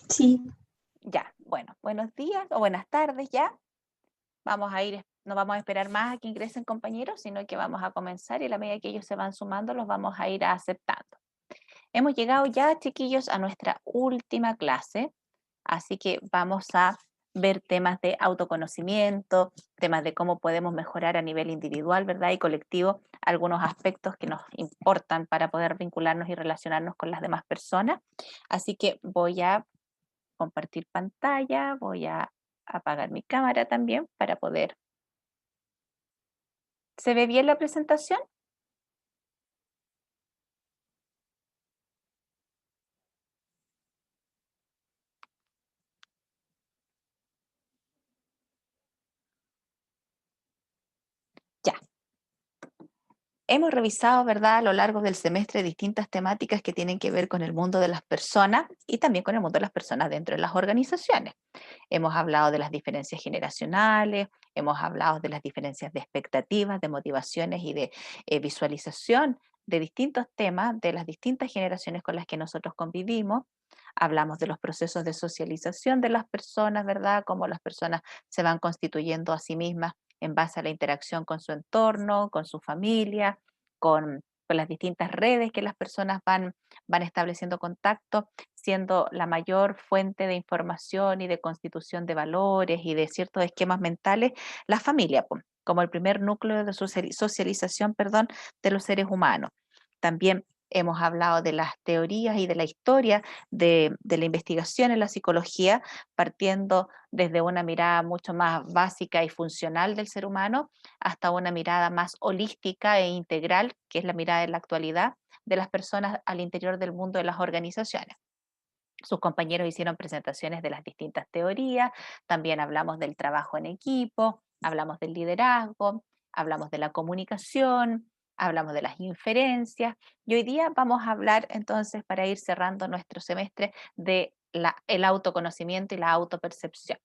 Sí, Ya, bueno, buenos días o buenas tardes ya. No vamos a esperar más a que ingresen compañeros, sino que vamos a comenzar y a la medida que ellos se van sumando, los vamos a ir aceptando. Hemos llegado ya, chiquillos, a nuestra última clase, así que vamos a ver temas de autoconocimiento, temas de cómo podemos mejorar a nivel individual, ¿verdad? Y colectivo, algunos aspectos que nos importan para poder vincularnos y relacionarnos con las demás personas. Así que voy a compartir pantalla, voy a apagar mi cámara también para poder. ¿Se ve bien la presentación? Ya. Hemos revisado, ¿verdad?, a lo largo del semestre distintas temáticas que tienen que ver con el mundo de las personas y también con el mundo de las personas dentro de las organizaciones. Hemos hablado de las diferencias generacionales, hemos hablado de las diferencias de expectativas, de motivaciones y de visualización de distintos temas de las distintas generaciones con las que nosotros convivimos. Hablamos de los procesos de socialización de las personas, ¿verdad? Cómo las personas se van constituyendo a sí mismas en base a la interacción con su entorno, con su familia, con las distintas redes que las personas van estableciendo contacto, siendo la mayor fuente de información y de constitución de valores y de ciertos esquemas mentales la familia, po, como el primer núcleo de socialización, perdón, de los seres humanos. También hemos hablado de las teorías y de la historia de la investigación en la psicología, partiendo desde una mirada mucho más básica y funcional del ser humano hasta una mirada más holística e integral, que es la mirada de la actualidad de las personas al interior del mundo de las organizaciones. Sus compañeros hicieron presentaciones de las distintas teorías, también hablamos del trabajo en equipo, hablamos del liderazgo, hablamos de la comunicación, hablamos de las inferencias y hoy día vamos a hablar entonces para ir cerrando nuestro semestre de el autoconocimiento y la autopercepción.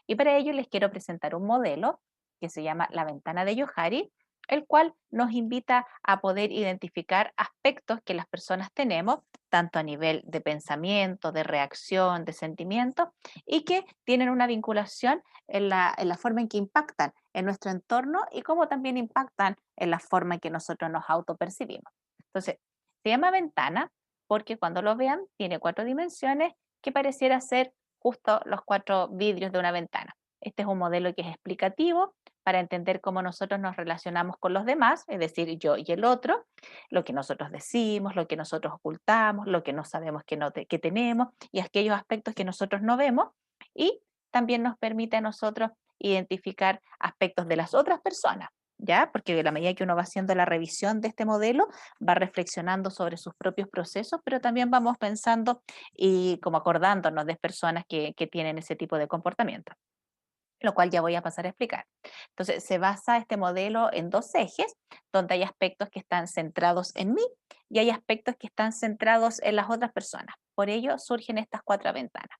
Y para ello les quiero presentar un modelo que se llama la ventana de Johari, el cual nos invita a poder identificar aspectos que las personas tenemos, tanto a nivel de pensamiento, de reacción, de sentimiento, y que tienen una vinculación en la forma en que impactan en nuestro entorno y cómo también impactan en la forma en que nosotros nos autopercibimos. Entonces, se llama ventana porque cuando lo vean tiene 4 dimensiones que pareciera ser justo los 4 vidrios de una ventana. Este es un modelo que es explicativo para entender cómo nosotros nos relacionamos con los demás, es decir, yo y el otro, lo que nosotros decimos, lo que nosotros ocultamos, lo que no sabemos que tenemos y aquellos aspectos que nosotros no vemos. Y también nos permite a nosotros identificar aspectos de las otras personas, ¿ya? Porque de la medida que uno va haciendo la revisión de este modelo, va reflexionando sobre sus propios procesos, pero también vamos pensando y como acordándonos de personas que tienen ese tipo de comportamiento, lo cual ya voy a pasar a explicar. Entonces, se basa este modelo en 2 ejes, donde hay aspectos que están centrados en mí y hay aspectos que están centrados en las otras personas. Por ello surgen estas 4 ventanas.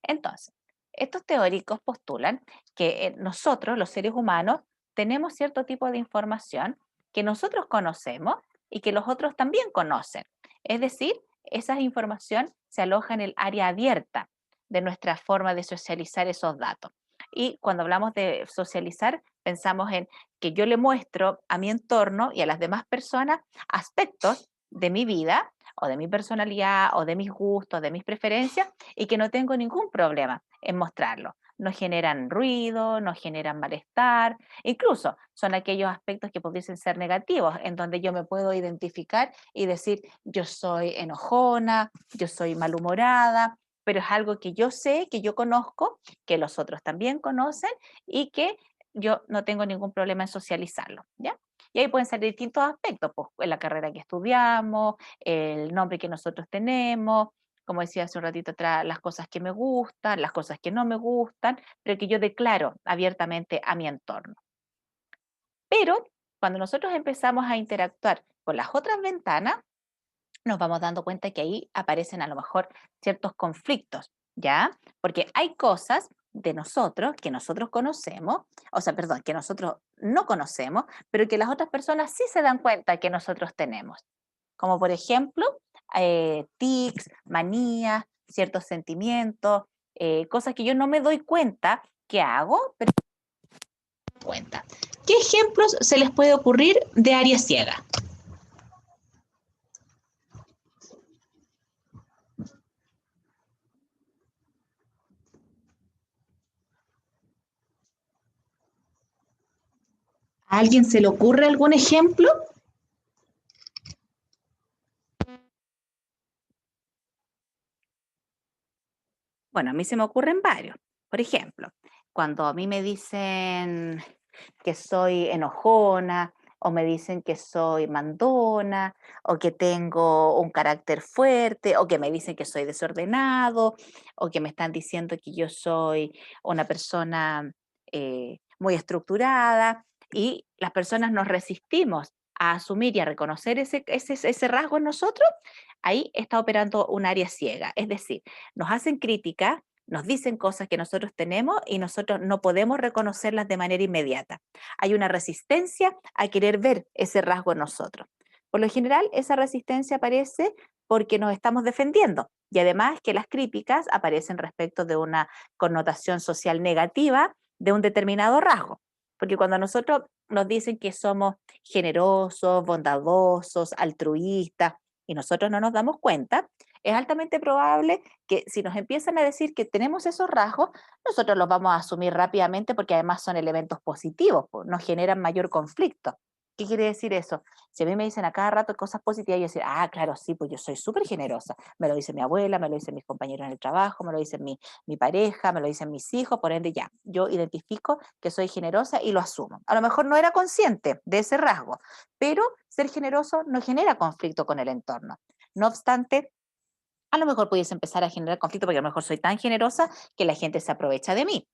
Entonces, estos teóricos postulan que nosotros, los seres humanos, tenemos cierto tipo de información que nosotros conocemos y que los otros también conocen. Es decir, esa información se aloja en el área abierta de nuestra forma de socializar esos datos. Y cuando hablamos de socializar, pensamos en que yo le muestro a mi entorno y a las demás personas aspectos de mi vida o de mi personalidad o de mis gustos, de mis preferencias y que no tengo ningún problema en mostrarlo. No generan ruido, no generan malestar, incluso son aquellos aspectos que pudiesen ser negativos, en donde yo me puedo identificar y decir, yo soy enojona, yo soy malhumorada, pero es algo que yo sé, que yo conozco, que los otros también conocen y que yo no tengo ningún problema en socializarlo, ¿ya? Y ahí pueden ser distintos aspectos, pues, en la carrera que estudiamos, el nombre que nosotros tenemos, como decía hace un ratito atrás, las cosas que me gustan, las cosas que no me gustan, pero que yo declaro abiertamente a mi entorno. Pero cuando nosotros empezamos a interactuar con las otras ventanas, nos vamos dando cuenta que ahí aparecen a lo mejor ciertos conflictos, ¿ya? Porque hay cosas de nosotros que nosotros conocemos, o sea, perdón, que nosotros no conocemos, pero que las otras personas sí se dan cuenta que nosotros tenemos. Como por ejemplo, tics, manías, ciertos sentimientos, cosas que yo no me doy cuenta que hago, pero me doy cuenta. ¿Qué ejemplos se les puede ocurrir de área ciega? ¿A alguien se le ocurre algún ejemplo? Bueno, a mí se me ocurren varios. Por ejemplo, cuando a mí me dicen que soy enojona, o me dicen que soy mandona, o que tengo un carácter fuerte, o que me dicen que soy desordenado, o que me están diciendo que yo soy una persona muy estructurada, y las personas nos resistimos a asumir y a reconocer ese rasgo en nosotros, ahí está operando un área ciega. Es decir, nos hacen crítica, nos dicen cosas que nosotros tenemos y nosotros no podemos reconocerlas de manera inmediata. Hay una resistencia a querer ver ese rasgo en nosotros. Por lo general, esa resistencia aparece porque nos estamos defendiendo y además que las críticas aparecen respecto de una connotación social negativa de un determinado rasgo. Porque cuando a nosotros nos dicen que somos generosos, bondadosos, altruistas, y nosotros no nos damos cuenta, es altamente probable que si nos empiezan a decir que tenemos esos rasgos, nosotros los vamos a asumir rápidamente porque además son elementos positivos, nos generan mayor conflicto. ¿Qué quiere decir eso? Si a mí me dicen a cada rato cosas positivas, yo decir, ah, claro, sí, pues yo soy súper generosa. Me lo dice mi abuela, me lo dicen mis compañeros en el trabajo, me lo dice mi pareja, me lo dicen mis hijos, por ende ya, yo identifico que soy generosa y lo asumo. A lo mejor no era consciente de ese rasgo, pero ser generoso no genera conflicto con el entorno. No obstante, a lo mejor pudiese empezar a generar conflicto porque a lo mejor soy tan generosa que la gente se aprovecha de mí.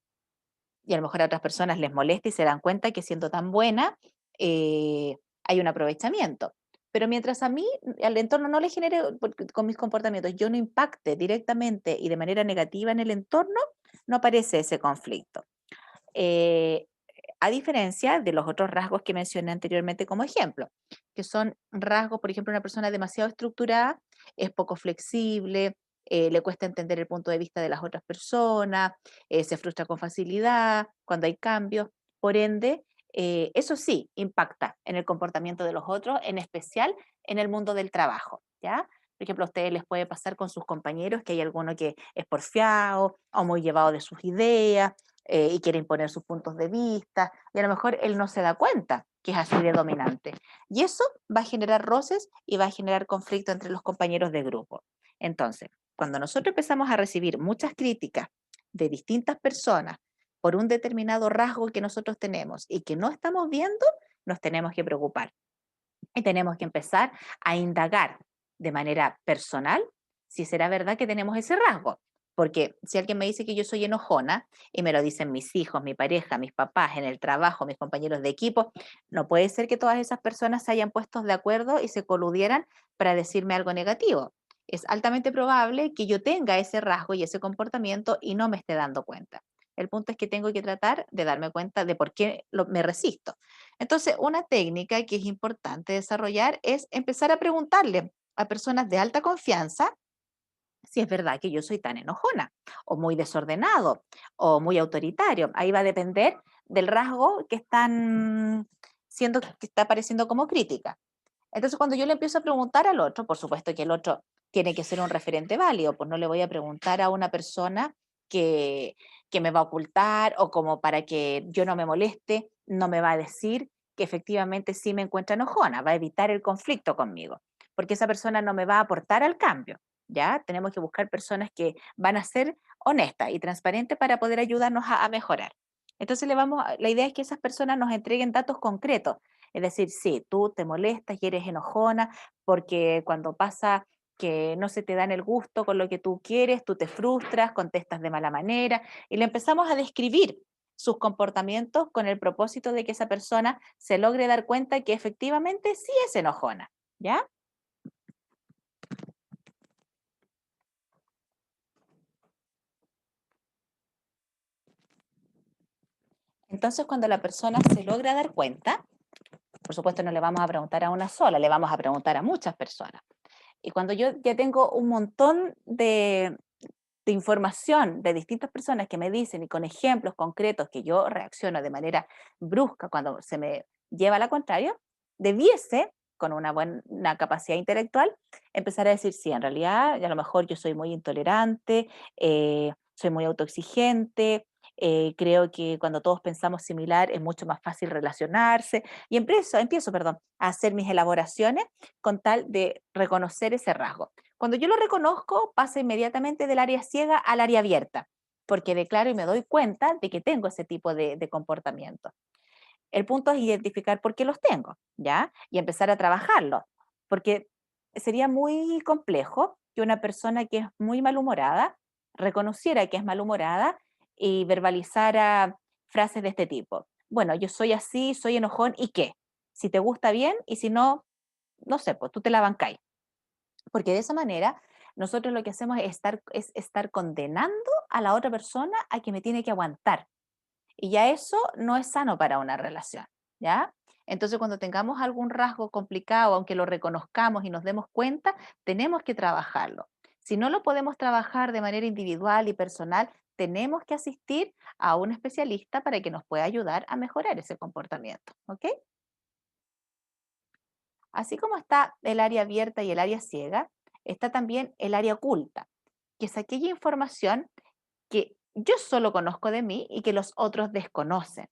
Y a lo mejor a otras personas les molesta y se dan cuenta que siendo tan buena hay un aprovechamiento. Pero mientras a mí, al entorno no le genere, con mis comportamientos, yo no impacte directamente y de manera negativa en el entorno, no aparece ese conflicto. Eh, a diferencia de los otros rasgos que mencioné anteriormente como ejemplo, que son rasgos, por ejemplo, una persona demasiado estructurada es poco flexible, le cuesta entender el punto de vista de las otras personas, se frustra con facilidad cuando hay cambios, por ende, eso sí impacta en el comportamiento de los otros, en especial en el mundo del trabajo, ¿ya? Por ejemplo, a ustedes les puede pasar con sus compañeros que hay alguno que es porfiado o muy llevado de sus ideas, y quiere imponer sus puntos de vista, y a lo mejor él no se da cuenta que es así de dominante. Y eso va a generar roces y va a generar conflicto entre los compañeros de grupo. Entonces, cuando nosotros empezamos a recibir muchas críticas de distintas personas por un determinado rasgo que nosotros tenemos y que no estamos viendo, nos tenemos que preocupar. Y tenemos que empezar a indagar de manera personal si será verdad que tenemos ese rasgo. Porque si alguien me dice que yo soy enojona y me lo dicen mis hijos, mi pareja, mis papás, en el trabajo, mis compañeros de equipo, no puede ser que todas esas personas se hayan puesto de acuerdo y se coludieran para decirme algo negativo. Es altamente probable que yo tenga ese rasgo y ese comportamiento y no me esté dando cuenta. El punto es que tengo que tratar de darme cuenta de por qué me resisto. Entonces, una técnica que es importante desarrollar es empezar a preguntarle a personas de alta confianza si es verdad que yo soy tan enojona, o muy desordenado, o muy autoritario. Ahí va a depender del rasgo que están siendo, que está apareciendo como crítica. Entonces, cuando yo le empiezo a preguntar al otro, por supuesto que el otro tiene que ser un referente válido, pues no le voy a preguntar a una persona que, que me va a ocultar o como para que yo no me moleste, no me va a decir que efectivamente sí me encuentra enojona, va a evitar el conflicto conmigo, porque esa persona no me va a aportar al cambio, ¿ya? Tenemos que buscar personas que van a ser honestas y transparentes para poder ayudarnos a mejorar. Entonces, la idea es que esas personas nos entreguen datos concretos, es decir, sí, tú te molestas y eres enojona porque cuando pasa que no se te dan el gusto con lo que tú quieres, tú te frustras, contestas de mala manera y le empezamos a describir sus comportamientos con el propósito de que esa persona se logre dar cuenta que efectivamente sí es enojona, ¿ya? Entonces, cuando la persona se logra dar cuenta, por supuesto no le vamos a preguntar a una sola, le vamos a preguntar a muchas personas. Y cuando yo ya tengo un montón de información de distintas personas que me dicen y con ejemplos concretos que yo reacciono de manera brusca cuando se me lleva a la contraria, debiese, con una buena capacidad intelectual, empezar a decir, sí, en realidad, a lo mejor yo soy muy intolerante, soy muy autoexigente, creo que cuando todos pensamos similar es mucho más fácil relacionarse, y empiezo, perdón, a hacer mis elaboraciones con tal de reconocer ese rasgo. Cuando yo lo reconozco, pasa inmediatamente del área ciega al área abierta, porque declaro y me doy cuenta de que tengo ese tipo de comportamiento. El punto es identificar por qué los tengo, ¿ya? Y empezar a trabajarlos, porque sería muy complejo que una persona que es muy malhumorada reconociera que es malhumorada y verbalizara frases de este tipo. Bueno, yo soy así, soy enojón, ¿y qué? Si te gusta bien y si no, no sé, pues tú te la bancáis. Porque de esa manera nosotros lo que hacemos es estar condenando a la otra persona a que me tiene que aguantar. Y ya eso no es sano para una relación, ¿ya? Entonces, cuando tengamos algún rasgo complicado, aunque lo reconozcamos y nos demos cuenta, tenemos que trabajarlo. Si no lo podemos trabajar de manera individual y personal, tenemos que asistir a un especialista para que nos pueda ayudar a mejorar ese comportamiento, ¿ok? Así como está el área abierta y el área ciega, está también el área oculta, que es aquella información que yo solo conozco de mí y que los otros desconocen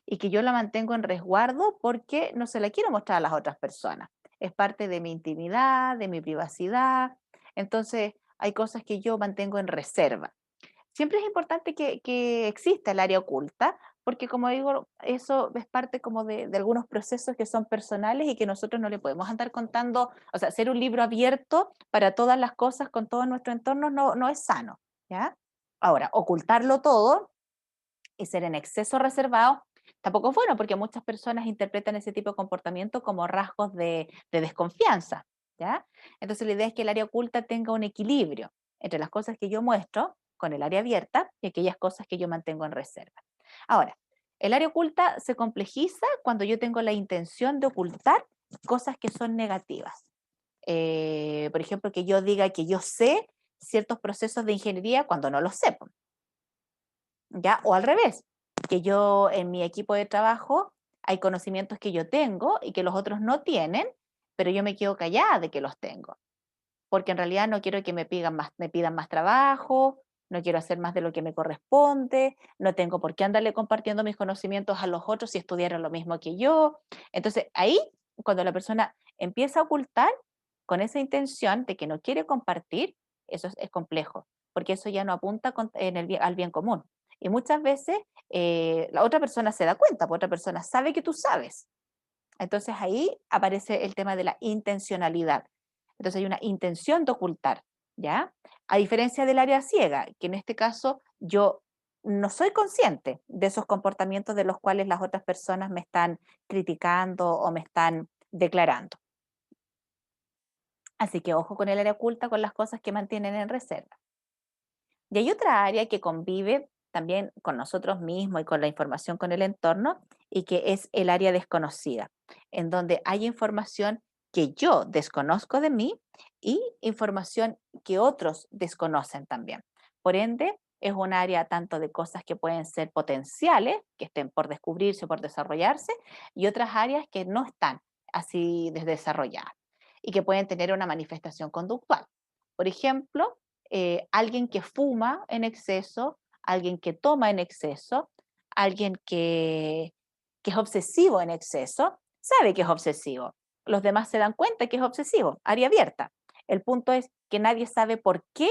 y que yo la mantengo en resguardo porque no se la quiero mostrar a las otras personas. Es parte de mi intimidad, de mi privacidad. Entonces, hay cosas que yo mantengo en reserva. Siempre es importante que exista el área oculta, porque como digo, eso es parte como de algunos procesos que son personales y que nosotros no le podemos andar contando, o sea, ser un libro abierto para todas las cosas con todo nuestro entorno no es sano, ¿ya? Ahora, ocultarlo todo y ser en exceso reservado tampoco es bueno, porque muchas personas interpretan ese tipo de comportamiento como rasgos de desconfianza, ¿ya? Entonces la idea es que el área oculta tenga un equilibrio entre las cosas que yo muestro con el área abierta y aquellas cosas que yo mantengo en reserva. Ahora, el área oculta se complejiza cuando yo tengo la intención de ocultar cosas que son negativas. Por ejemplo, que yo diga que yo sé ciertos procesos de ingeniería cuando no los sé, po, ¿ya? O al revés, que yo en mi equipo de trabajo hay conocimientos que yo tengo y que los otros no tienen, pero yo me quedo callada de que los tengo, porque en realidad no quiero que me pidan más trabajo, no quiero hacer más de lo que me corresponde, no tengo por qué andarle compartiendo mis conocimientos a los otros si estudiaron lo mismo que yo. Entonces, ahí, cuando la persona empieza a ocultar con esa intención de que no quiere compartir, eso es complejo, porque eso ya no apunta al bien común. Y muchas veces la otra persona se da cuenta, porque otra persona sabe que tú sabes. Entonces ahí aparece el tema de la intencionalidad. Entonces hay una intención de ocultar, ¿ya? A diferencia del área ciega, que en este caso yo no soy consciente de esos comportamientos de los cuales las otras personas me están criticando o me están declarando. Así que ojo con el área oculta, con las cosas que mantienen en reserva. Y hay otra área que convive también con nosotros mismos y con la información con el entorno, y que es el área desconocida, en donde hay información que yo desconozco de mí y información que otros desconocen también. Por ende, es un área tanto de cosas que pueden ser potenciales, que estén por descubrirse o por desarrollarse, y otras áreas que no están así desarrolladas y que pueden tener una manifestación conductual. Por ejemplo, alguien que fuma en exceso, alguien que toma en exceso, alguien que es obsesivo en exceso, sabe que es obsesivo. Los demás se dan cuenta que es obsesivo, área abierta. El punto es que nadie sabe por qué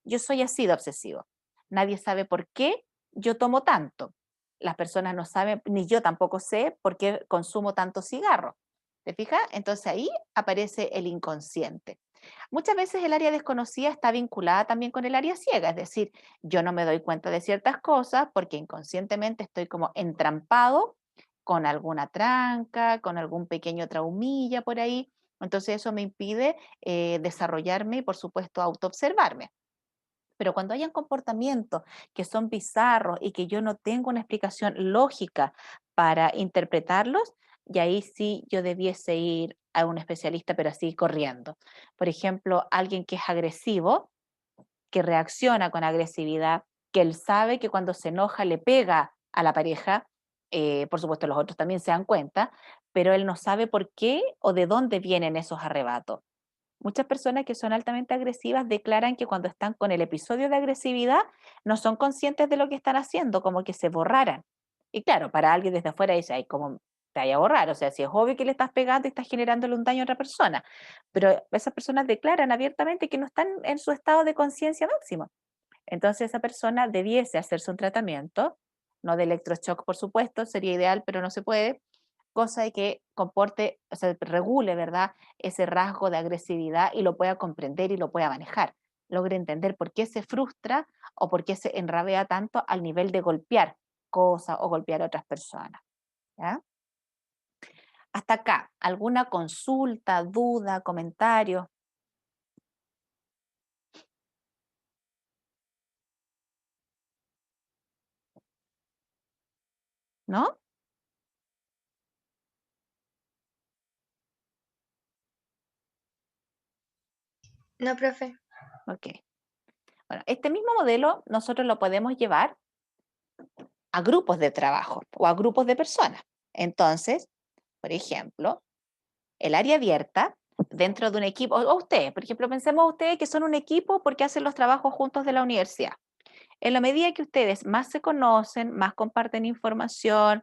yo soy así de obsesivo. Nadie sabe por qué yo tomo tanto. Las personas no saben, ni yo tampoco sé por qué consumo tanto cigarro. ¿Te fijas? Entonces ahí aparece el inconsciente. Muchas veces el área desconocida está vinculada también con el área ciega, es decir, yo no me doy cuenta de ciertas cosas porque inconscientemente estoy como entrampado con alguna tranca, con algún pequeño traumilla por ahí. Entonces eso me impide desarrollarme y por supuesto autoobservarme. Pero cuando hayan comportamientos que son bizarros y que yo no tengo una explicación lógica para interpretarlos, y ahí sí yo debiese ir a un especialista, pero así corriendo. Por ejemplo, alguien que es agresivo, que reacciona con agresividad, que él sabe que cuando se enoja le pega a la pareja, por supuesto los otros también se dan cuenta, pero él no sabe por qué o de dónde vienen esos arrebatos. Muchas personas que son altamente agresivas declaran que cuando están con el episodio de agresividad no son conscientes de lo que están haciendo, como que se borraran. Y claro, para alguien desde afuera dice, ay, ¿cómo te vaya a borrar? O sea, si es obvio que le estás pegando y estás generándole un daño a otra persona. Pero esas personas declaran abiertamente que no están en su estado de conciencia máximo. Entonces esa persona debiese hacerse un tratamiento, no de electroshock, por supuesto, sería ideal, pero no se puede, cosa de que comporte, o sea, regule, ¿verdad? Ese rasgo de agresividad y lo pueda comprender y lo pueda manejar. Logre entender por qué se frustra o por qué se enrabea tanto al nivel de golpear cosas o golpear a otras personas. ¿Ya? Hasta acá, ¿alguna consulta, duda, comentario? ¿No? No, profe. Ok. Bueno, este mismo modelo nosotros lo podemos llevar a grupos de trabajo o a grupos de personas. Entonces, por ejemplo, el área abierta dentro de un equipo, o ustedes, por ejemplo, pensemos ustedes que son un equipo porque hacen los trabajos juntos de la universidad. En la medida que ustedes más se conocen, más comparten información,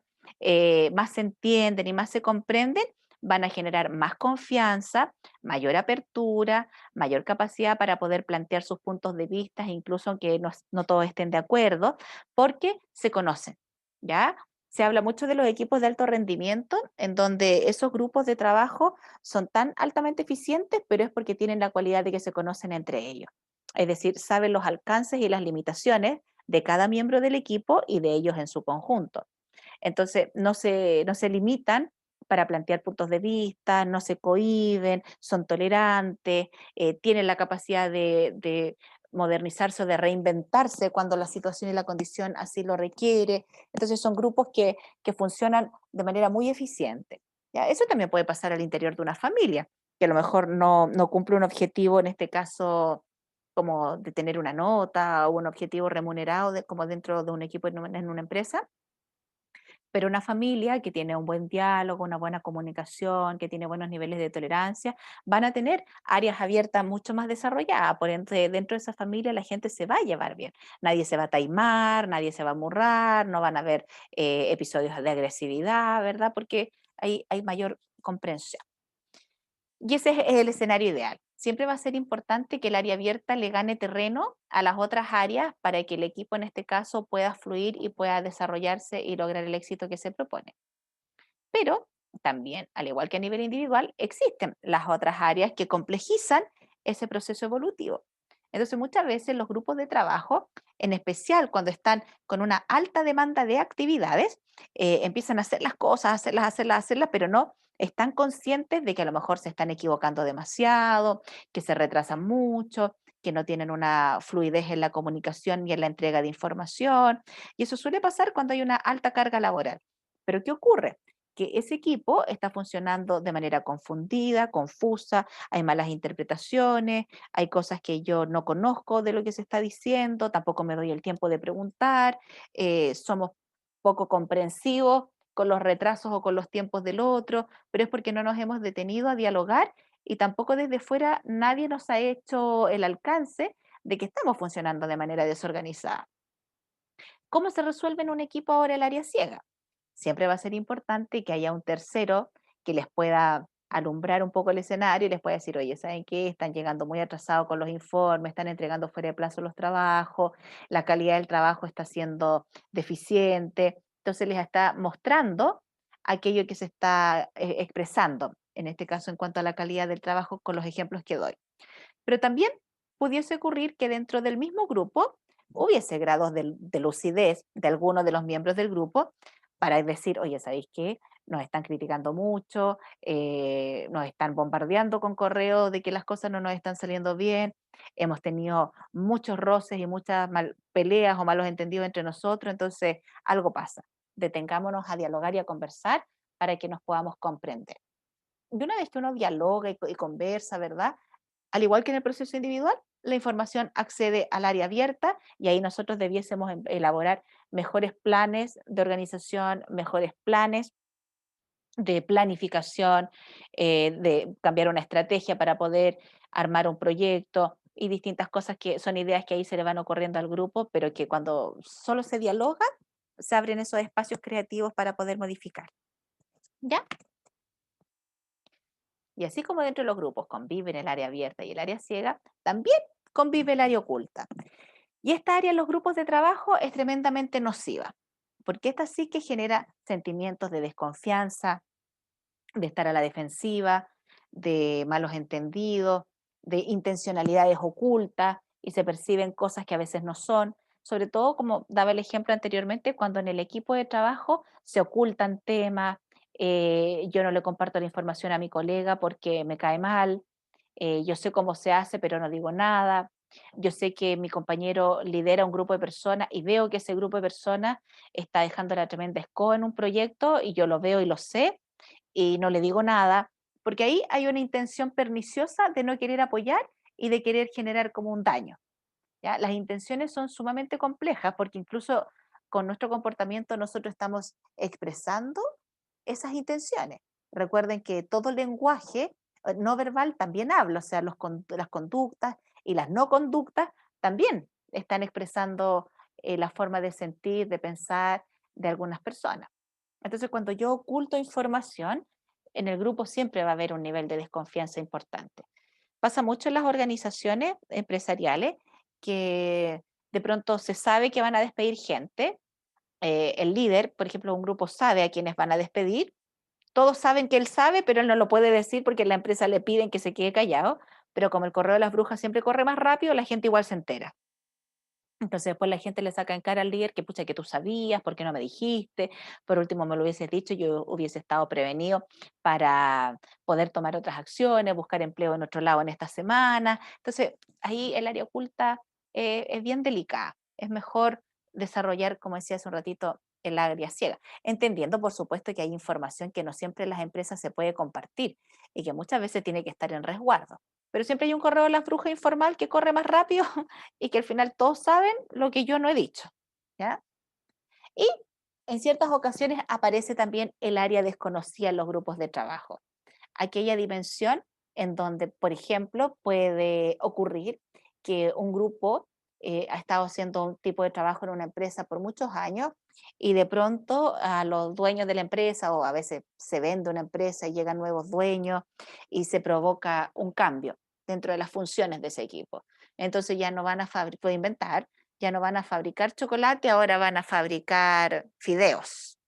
más se entienden y más se comprenden, van a generar más confianza, mayor apertura, mayor capacidad para poder plantear sus puntos de vista, incluso aunque no todos estén de acuerdo, porque se conocen, ¿ya? Se habla mucho de los equipos de alto rendimiento, en donde esos grupos de trabajo son tan altamente eficientes, pero es porque tienen la cualidad de que se conocen entre ellos. Es decir, saben los alcances y las limitaciones de cada miembro del equipo y de ellos en su conjunto. Entonces, no se limitan para plantear puntos de vista, no se cohíben, son tolerantes, tienen la capacidad de modernizarse o de reinventarse cuando la situación y la condición así lo requiere. Entonces, son grupos que funcionan de manera muy eficiente. ¿Ya? Eso también puede pasar al interior de una familia, que a lo mejor no cumple un objetivo, en este caso, como de tener una nota o un objetivo remunerado como dentro de un equipo en una empresa, pero una familia que tiene un buen diálogo, una buena comunicación, que tiene buenos niveles de tolerancia, van a tener áreas abiertas mucho más desarrolladas. Por ende, dentro de esa familia la gente se va a llevar bien. Nadie se va a taimar, nadie se va a murrar, no van a haber episodios de agresividad, ¿verdad? Porque hay mayor comprensión. Y ese es el escenario ideal. Siempre va a ser importante que el área abierta le gane terreno a las otras áreas para que el equipo en este caso pueda fluir y pueda desarrollarse y lograr el éxito que se propone. Pero también, al igual que a nivel individual, existen las otras áreas que complejizan ese proceso evolutivo. Entonces, muchas veces los grupos de trabajo, en especial cuando están con una alta demanda de actividades, empiezan a hacer las cosas, hacerlas, pero no están conscientes de que a lo mejor se están equivocando demasiado, que se retrasan mucho, que no tienen una fluidez en la comunicación y en la entrega de información. Y eso suele pasar cuando hay una alta carga laboral. Pero ¿qué ocurre? Que ese equipo está funcionando de manera confundida, confusa, hay malas interpretaciones, hay cosas que yo no conozco de lo que se está diciendo, tampoco me doy el tiempo de preguntar, somos poco comprensivos con los retrasos o con los tiempos del otro, pero es porque no nos hemos detenido a dialogar y tampoco desde fuera nadie nos ha hecho el alcance de que estamos funcionando de manera desorganizada. ¿Cómo se resuelve en un equipo ahora el área ciega? Siempre va a ser importante que haya un tercero que les pueda alumbrar un poco el escenario y les pueda decir, oye, ¿saben qué? Están llegando muy atrasados con los informes, están entregando fuera de plazo los trabajos, la calidad del trabajo está siendo deficiente. Entonces les está mostrando aquello que se está expresando, en este caso en cuanto a la calidad del trabajo con los ejemplos que doy. Pero también pudiese ocurrir que dentro del mismo grupo hubiese grados de lucidez de algunos de los miembros del grupo para decir, oye, ¿sabéis qué? Nos están criticando mucho, nos están bombardeando con correos de que las cosas no nos están saliendo bien, hemos tenido muchos roces y muchas peleas o malos entendidos entre nosotros, entonces algo pasa. Detengámonos a dialogar y a conversar para que nos podamos comprender. Y una vez que uno dialoga y conversa, ¿verdad? Al igual que en el proceso individual, la información accede al área abierta y ahí nosotros debiésemos elaborar mejores planes de organización, mejores planes de planificación, de cambiar una estrategia para poder armar un proyecto y distintas cosas que son ideas que ahí se le van ocurriendo al grupo, pero que cuando solo se dialoga, se abren esos espacios creativos para poder modificar. ¿Ya? Y así como dentro de los grupos conviven el área abierta y el área ciega, también convive el área oculta. Y esta área en los grupos de trabajo es tremendamente nociva, porque esta sí que genera sentimientos de desconfianza, de estar a la defensiva, de malos entendidos, de intencionalidades ocultas y se perciben cosas que a veces no son. Sobre todo, como daba el ejemplo anteriormente, cuando en el equipo de trabajo se ocultan temas, yo no le comparto la información a mi colega porque me cae mal, yo sé cómo se hace, pero no digo nada. Yo sé que mi compañero lidera un grupo de personas y veo que ese grupo de personas está dejando la tremenda escoba en un proyecto y yo lo veo y lo sé, y no le digo nada, porque ahí hay una intención perniciosa de no querer apoyar y de querer generar como un daño, ¿ya? Las intenciones son sumamente complejas porque incluso con nuestro comportamiento nosotros estamos expresando esas intenciones. Recuerden que todo lenguaje no verbal también habla, o sea, las conductas y las no conductas también están expresando la forma de sentir, de pensar de algunas personas. Entonces, cuando yo oculto información, en el grupo siempre va a haber un nivel de desconfianza importante. Pasa mucho en las organizaciones empresariales que de pronto se sabe que van a despedir gente. El líder, por ejemplo, un grupo sabe a quienes van a despedir. Todos saben que él sabe, pero él no lo puede decir porque la empresa le piden que se quede callado. Pero como el correo de las brujas siempre corre más rápido, la gente igual se entera. Entonces después la gente le saca en cara al líder que pucha que tú sabías, ¿por qué no me dijiste? Por último me lo hubieses dicho, yo hubiese estado prevenido para poder tomar otras acciones, buscar empleo en otro lado en esta semana. Entonces ahí el área oculta es bien delicada. Es mejor desarrollar, como decía hace un ratito, el área ciega. Entendiendo, por supuesto, que hay información que no siempre en las empresas se puede compartir y que muchas veces tiene que estar en resguardo. Pero siempre hay un correo de las brujas informal que corre más rápido y que al final todos saben lo que yo no he dicho, ¿ya? Y en ciertas ocasiones aparece también el área desconocida en los grupos de trabajo, aquella dimensión en donde, por ejemplo, puede ocurrir que un grupo ha estado haciendo un tipo de trabajo en una empresa por muchos años y de pronto a los dueños de la empresa o a veces se vende una empresa y llegan nuevos dueños y se provoca un cambio dentro de las funciones de ese equipo. Entonces ya no van a fabricar, puedo inventar, ya no van a fabricar chocolate, ahora van a fabricar fideos.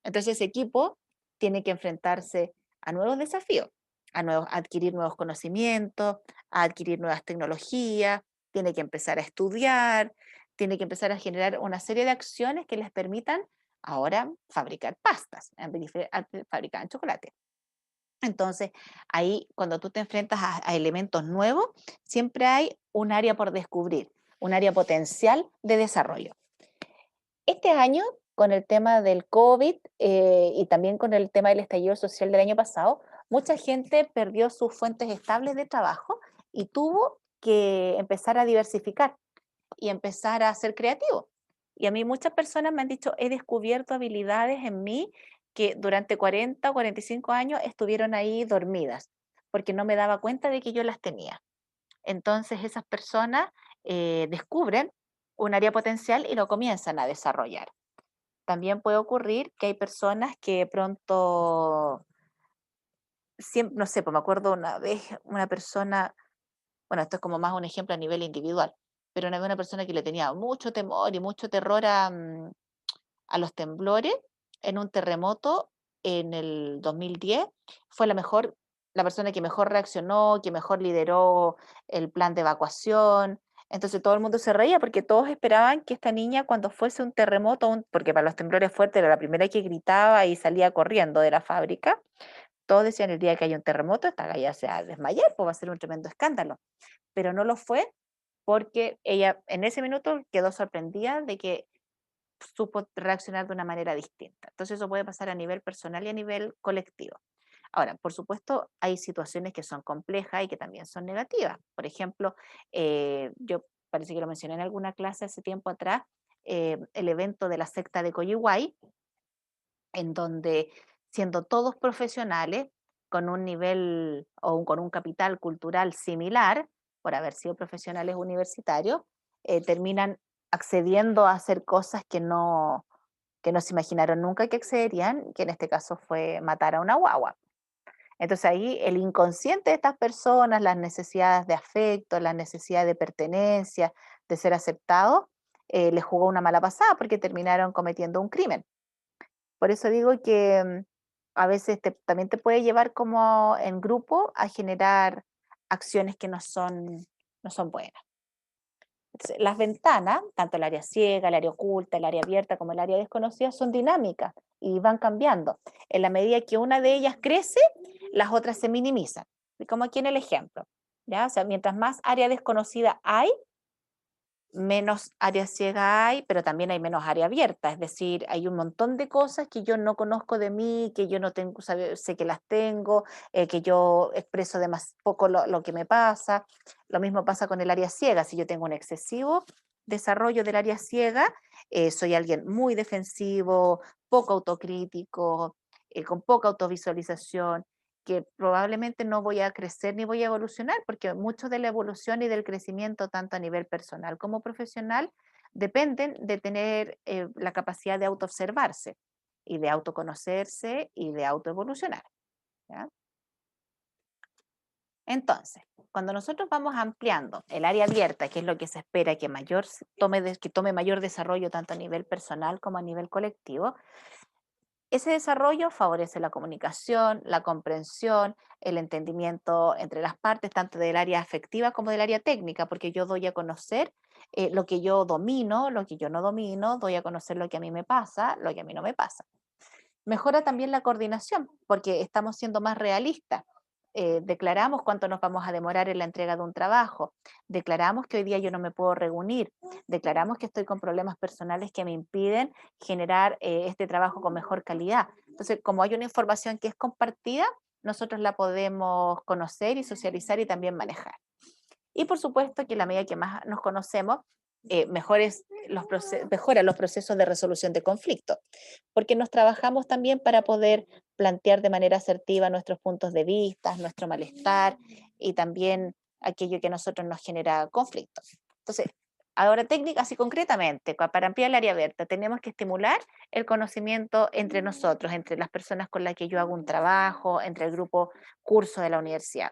Entonces ese equipo tiene que enfrentarse a nuevos desafíos, a adquirir nuevos conocimientos, a adquirir nuevas tecnologías, tiene que empezar a estudiar, tiene que empezar a generar una serie de acciones que les permitan ahora fabricar pastas, en vez de fabricar chocolate. Entonces, ahí cuando tú te enfrentas a elementos nuevos, siempre hay un área por descubrir, un área potencial de desarrollo. Este año, con el tema del COVID y también con el tema del estallido social del año pasado, mucha gente perdió sus fuentes estables de trabajo y tuvo que empezar a diversificar y empezar a ser creativo. Y a mí muchas personas me han dicho, he descubierto habilidades en mí que durante 40 o 45 años estuvieron ahí dormidas, porque no me daba cuenta de que yo las tenía. Entonces esas personas descubren un área potencial y lo comienzan a desarrollar. También puede ocurrir que hay personas que de pronto, no sé, pues me acuerdo una vez una persona, bueno, esto es como más un ejemplo a nivel individual, pero una vez una persona que le tenía mucho temor y mucho terror a los temblores en un terremoto en el 2010, fue la persona que mejor reaccionó, que mejor lideró el plan de evacuación. Entonces todo el mundo se reía porque todos esperaban que esta niña cuando fuese un terremoto, porque para los temblores fuertes era la primera que gritaba y salía corriendo de la fábrica, todos decían el día que haya un terremoto, esta galla se va a desmayar, pues va a ser un tremendo escándalo. Pero no lo fue porque ella en ese minuto quedó sorprendida de que supo reaccionar de una manera distinta. Entonces eso puede pasar a nivel personal y a nivel colectivo. Ahora, por supuesto, hay situaciones que son complejas y que también son negativas. Por ejemplo, yo parece que lo mencioné en alguna clase hace tiempo atrás, el evento de la secta de Coyihuay, en donde siendo todos profesionales, con un nivel con un capital cultural similar, por haber sido profesionales universitarios, terminan accediendo a hacer cosas que no se imaginaron nunca que accederían, que en este caso fue matar a una guagua. Entonces ahí el inconsciente de estas personas, las necesidades de afecto, las necesidades de pertenencia, de ser aceptados, les jugó una mala pasada porque terminaron cometiendo un crimen. Por eso digo que a veces también te puede llevar como en grupo a generar acciones que no son buenas. Entonces, las ventanas, tanto el área ciega, el área oculta, el área abierta como el área desconocida, son dinámicas y van cambiando. En la medida que una de ellas crece, las otras se minimizan. Y como aquí en el ejemplo, ¿ya? O sea, mientras más área desconocida hay, menos área ciega hay, pero también hay menos área abierta, es decir, hay un montón de cosas que yo no conozco de mí, que yo no tengo, sé que las tengo, que yo expreso de más poco lo que me pasa. Lo mismo pasa con el área ciega, si yo tengo un excesivo desarrollo del área ciega, soy alguien muy defensivo, poco autocrítico, con poca autovisualización, que probablemente no voy a crecer ni voy a evolucionar, porque mucho de la evolución y del crecimiento, tanto a nivel personal como profesional, dependen de tener la capacidad de autoobservarse y de autoconocerse y de autoevolucionar. ¿Ya? Entonces, cuando nosotros vamos ampliando el área abierta, que es lo que se espera que que tome mayor desarrollo tanto a nivel personal como a nivel colectivo, ese desarrollo favorece la comunicación, la comprensión, el entendimiento entre las partes, tanto del área afectiva como del área técnica, porque yo doy a conocer lo que yo domino, lo que yo no domino, doy a conocer lo que a mí me pasa, lo que a mí no me pasa. Mejora también la coordinación, porque estamos siendo más realistas. Declaramos cuánto nos vamos a demorar en la entrega de un trabajo, declaramos que hoy día yo no me puedo reunir, declaramos que estoy con problemas personales que me impiden generar este trabajo con mejor calidad. Entonces, como hay una información que es compartida, nosotros la podemos conocer y socializar y también manejar. Y por supuesto que en la medida que más nos conocemos, mejoran los procesos de resolución de conflictos, porque nos trabajamos también para poder plantear de manera asertiva nuestros puntos de vista, nuestro malestar y también aquello que a nosotros nos genera conflictos. Entonces, ahora técnicas y concretamente, para ampliar el área abierta, tenemos que estimular el conocimiento entre nosotros, entre las personas con las que yo hago un trabajo, entre el grupo curso de la universidad.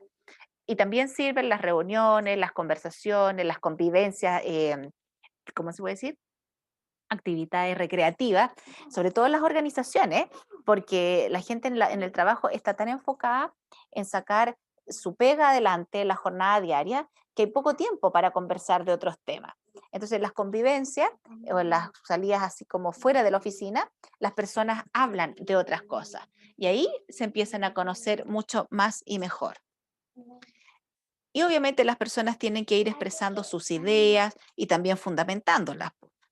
Y también sirven las reuniones, las conversaciones, las convivencias, ¿cómo se puede decir? Actividades recreativas, sobre todo en las organizaciones, porque la gente en el trabajo está tan enfocada en sacar su pega adelante en la jornada diaria que hay poco tiempo para conversar de otros temas. Entonces, las convivencias o las salidas así como fuera de la oficina, las personas hablan de otras cosas y ahí se empiezan a conocer mucho más y mejor. Y obviamente las personas tienen que ir expresando sus ideas y también fundamentándolas,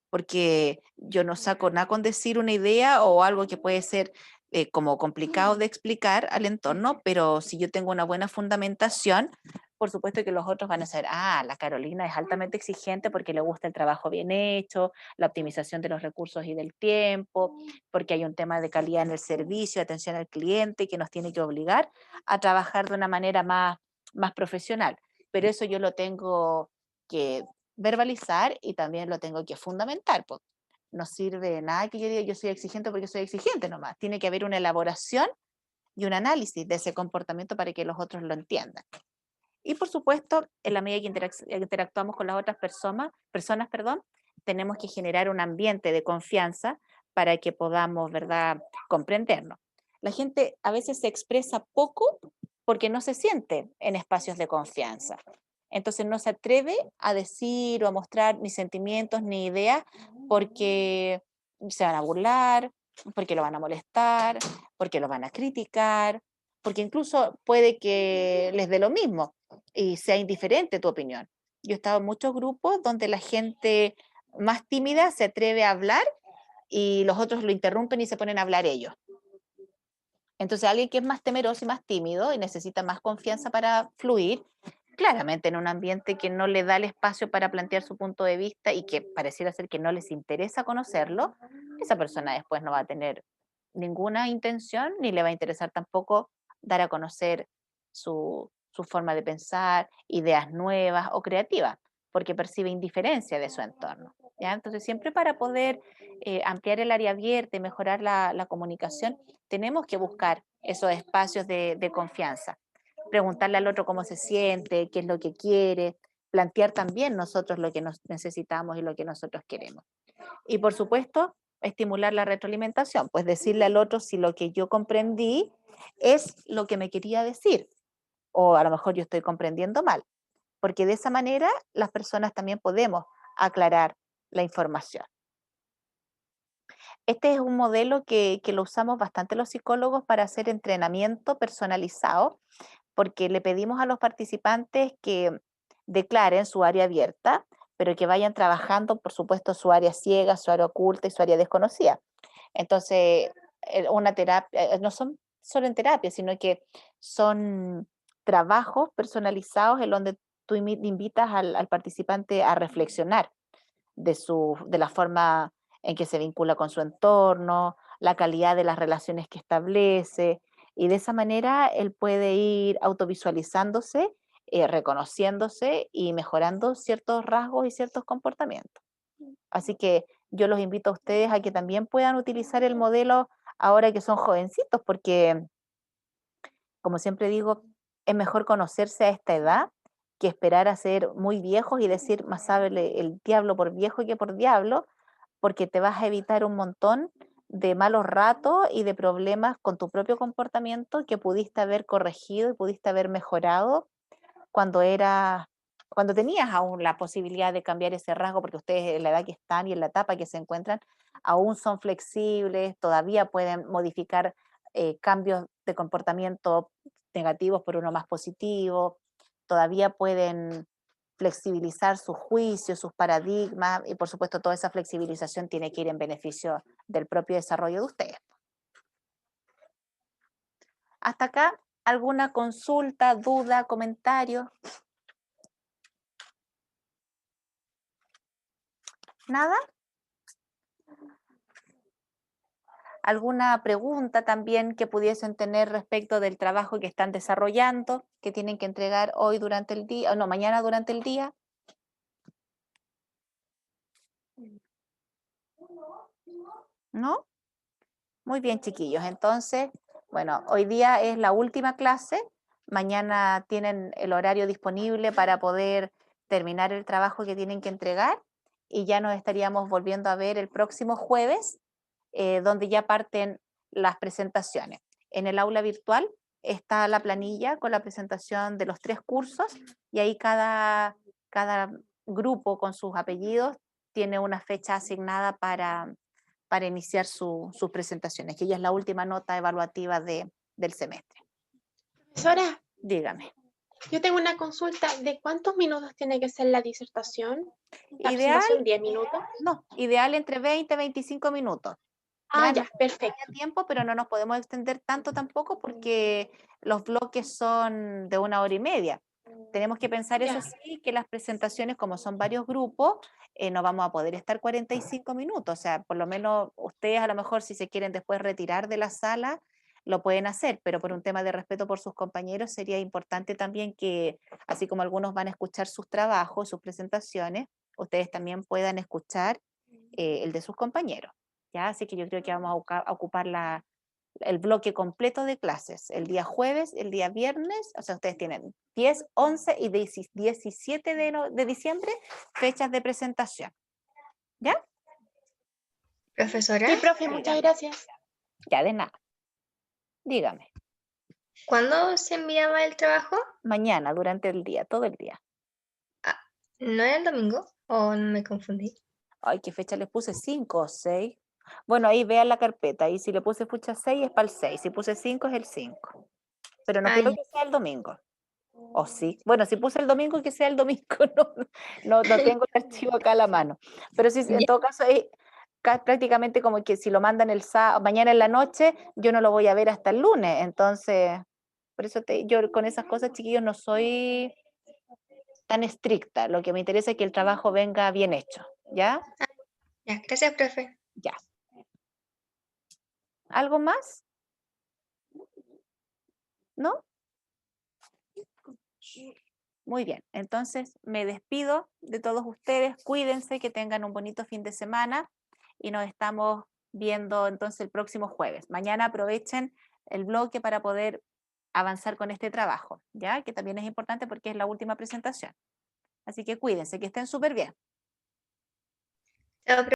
porque yo no saco nada con decir una idea o algo que puede ser como complicado de explicar al entorno, pero si yo tengo una buena fundamentación, por supuesto que los otros van a saber, la Carolina es altamente exigente porque le gusta el trabajo bien hecho, la optimización de los recursos y del tiempo, porque hay un tema de calidad en el servicio, atención al cliente que nos tiene que obligar a trabajar de una manera más profesional, pero eso yo lo tengo que verbalizar y también lo tengo que fundamentar. Pues. No sirve de nada que yo diga yo soy exigente porque soy exigente nomás. Tiene que haber una elaboración y un análisis de ese comportamiento para que los otros lo entiendan. Y por supuesto, en la medida que interactuamos con las otras personas, perdón, tenemos que generar un ambiente de confianza para que podamos, ¿verdad?, comprendernos. La gente a veces se expresa poco porque no se siente en espacios de confianza. Entonces no se atreve a decir o a mostrar ni sentimientos ni ideas porque se van a burlar, porque lo van a molestar, porque lo van a criticar, porque incluso puede que les dé lo mismo y sea indiferente tu opinión. Yo he estado en muchos grupos donde la gente más tímida se atreve a hablar y los otros lo interrumpen y se ponen a hablar ellos. Entonces, alguien que es más temeroso y más tímido y necesita más confianza para fluir, claramente en un ambiente que no le da el espacio para plantear su punto de vista y que pareciera ser que no les interesa conocerlo, esa persona después no va a tener ninguna intención ni le va a interesar tampoco dar a conocer su forma de pensar, ideas nuevas o creativas, porque percibe indiferencia de su entorno. ¿Ya? Entonces, siempre para poder ampliar el área abierta y mejorar la comunicación, tenemos que buscar esos espacios de confianza, preguntarle al otro cómo se siente, qué es lo que quiere, plantear también nosotros lo que nos necesitamos y lo que nosotros queremos. Y por supuesto, estimular la retroalimentación, pues decirle al otro si lo que yo comprendí es lo que me quería decir, o a lo mejor yo estoy comprendiendo mal, porque de esa manera las personas también podemos aclarar la información. Este es un modelo que lo usamos bastante los psicólogos para hacer entrenamiento personalizado, porque le pedimos a los participantes que declaren su área abierta, pero que vayan trabajando, por supuesto, su área ciega, su área oculta y su área desconocida. Entonces, una terapia, no son solo en terapia, sino que son trabajos personalizados en donde tú invitas al participante a reflexionar de la forma en que se vincula con su entorno, la calidad de las relaciones que establece, y de esa manera él puede ir autovisualizándose, reconociéndose y mejorando ciertos rasgos y ciertos comportamientos. Así que yo los invito a ustedes a que también puedan utilizar el modelo ahora que son jovencitos, porque como siempre digo, es mejor conocerse a esta edad que esperar a ser muy viejos y decir más sabe el diablo por viejo que por diablo, porque te vas a evitar un montón de malos ratos y de problemas con tu propio comportamiento que pudiste haber corregido y pudiste haber mejorado cuando era, cuando tenías aún la posibilidad de cambiar ese rasgo, porque ustedes en la edad que están y en la etapa que se encuentran, aún son flexibles, todavía pueden modificar cambios de comportamiento negativos por uno más positivo, todavía pueden flexibilizar sus juicios, sus paradigmas, y por supuesto toda esa flexibilización tiene que ir en beneficio del propio desarrollo de ustedes. Hasta acá, ¿alguna consulta, duda, comentario? ¿Nada? ¿Alguna pregunta también que pudiesen tener respecto del trabajo que están desarrollando, que tienen que entregar hoy durante el día, o no, mañana durante el día? ¿No? Muy bien, chiquillos. Entonces, bueno, hoy día es la última clase. Mañana tienen el horario disponible para poder terminar el trabajo que tienen que entregar y ya nos estaríamos volviendo a ver el próximo jueves, donde ya parten las presentaciones. En el aula virtual está la planilla con la presentación de los 3 cursos y ahí cada grupo con sus apellidos tiene una fecha asignada para iniciar sus presentaciones, que ya es la última nota evaluativa del semestre. Profesora, Dígame. yo tengo una consulta. ¿De cuántos minutos tiene que ser la disertación? ¿La Ideal, presentación? ¿10 minutos? no, ideal entre 20 y 25 minutos. Ah, Ya ya, nos perfecto. daría tiempo, pero no nos podemos extender tanto tampoco porque los bloques son de 1 hora y media. Tenemos que pensar, eso Ya. sí, que las presentaciones, como son varios grupos, no vamos a poder estar 45 minutos. O sea, por lo menos ustedes a lo mejor si se quieren después retirar de la sala, lo pueden hacer, pero por un tema de respeto por sus compañeros sería importante también que, así como algunos van a escuchar sus trabajos, sus presentaciones, ustedes también puedan escuchar el de sus compañeros. ¿Ya? Así que yo creo que vamos a ocupar el bloque completo de clases, el día jueves, el día viernes, o sea, ustedes tienen 10, 11 y 17 de diciembre, fechas de presentación. ¿Ya? Profesora, Sí, profe, muchas gracias. Ya de nada. Dígame, ¿cuándo se enviaba el trabajo? mañana, durante el día, todo el día. Ah, ¿no era el domingo? ¿O me confundí? Ay, ¿qué fecha les puse? 5 o 6. Bueno, ahí vean la carpeta, y si le puse fecha 6 es para el 6, si puse 5 es el 5. Pero no Ah, creo ya. que sea el domingo. ¿O sí? Bueno, si puse el domingo, que sea el domingo, no tengo el archivo acá a la mano. Pero sí, en Ya. todo caso, prácticamente como que si lo mandan el sábado, mañana en la noche, yo no lo voy a ver hasta el lunes. Entonces, por eso yo con esas cosas, chiquillos, no soy tan estricta. Lo que me interesa es que el trabajo venga bien hecho, ¿ya? Ya, gracias, profe. Ya. ¿Algo más? ¿No? Muy bien, entonces me despido de todos ustedes. Cuídense, que tengan un bonito fin de semana y nos estamos viendo entonces el próximo jueves. Mañana aprovechen el bloque para poder avanzar con este trabajo, ¿ya? Que también es importante porque es la última presentación. Así que cuídense, que estén súper bien. Chao, profe.